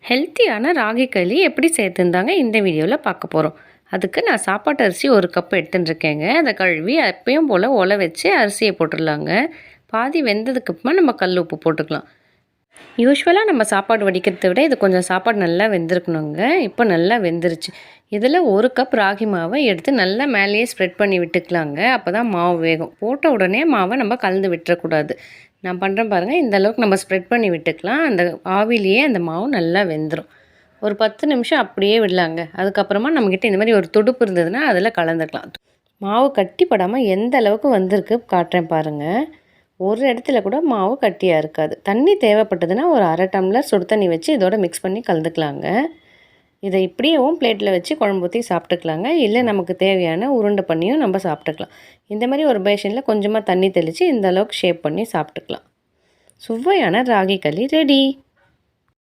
ஹெல்த்தியான ராகி களி எப்படி சேர்த்துருந்தாங்க இந்த வீடியோவில் பார்க்க போகிறோம். அதுக்கு நான் சாப்பாட்டு அரிசி 1 கப் எடுத்துட்டுருக்கேங்க. அதை கழுவி எப்பயும் போல் ஒலை வச்சு அரிசியை போட்டுடலாங்க. பாதி வெந்ததுக்கப்புறமா நம்ம கல் உப்பு போட்டுக்கலாம். யூஸ்வலாக நம்ம சாப்பாடு வடிக்கிறத விட இது கொஞ்சம் சாப்பாடு நல்லா வெந்திருக்கணுங்க. இப்போ நல்லா வெந்துருச்சு. இதில் 1 கப் ராகி மாவை எடுத்து நல்லா மேலேயே ஸ்ப்ரெட் பண்ணி விட்டுக்கலாங்க. அப்போ தான் மாவு வேகும். போட்ட உடனே மாவை நம்ம கலந்து விட்டுறக்கூடாது. நான் பண்ணுறேன் பாருங்கள். இந்த அளவுக்கு நம்ம ஸ்ப்ரெட் பண்ணி விட்டுக்கலாம். அந்த ஆவிலேயே அந்த மாவு நல்லா வெந்துடும். ஒரு 10 நிமிஷம் அப்படியே விடலாங்க. அதுக்கப்புறமா நம்மக்கிட்ட இந்த மாதிரி ஒரு துடுப்பு இருந்ததுன்னா அதில் கலந்துக்கலாம். மாவு கட்டிப்படாமல் எந்த அளவுக்கு வந்திருக்கு காட்டுறேன் பாருங்கள். ஒரு இடத்துல கூட மாவு கட்டியாக இருக்காது. தண்ணி தேவைப்பட்டதுன்னா ஒரு 1/2 டம்ளர் சுடு தண்ணி வச்சு இதோட மிக்ஸ் பண்ணி கலந்துக்கலாங்க. இதை இப்படியேவும் பிளேட்டில் வச்சு குழம்பு ஊற்றி சாப்பிட்டுக்கலாங்க. இல்லை நமக்கு தேவையான உருண்டை பண்ணியும் நம்ம சாப்பிட்டுக்கலாம். இந்த மாதிரி ஒரு பேஷனில் கொஞ்சமாக தண்ணி தெளித்து இந்த அளவுக்கு ஷேப் பண்ணி சாப்பிட்டுக்கலாம். சுவையான ராகி களி ரெடி.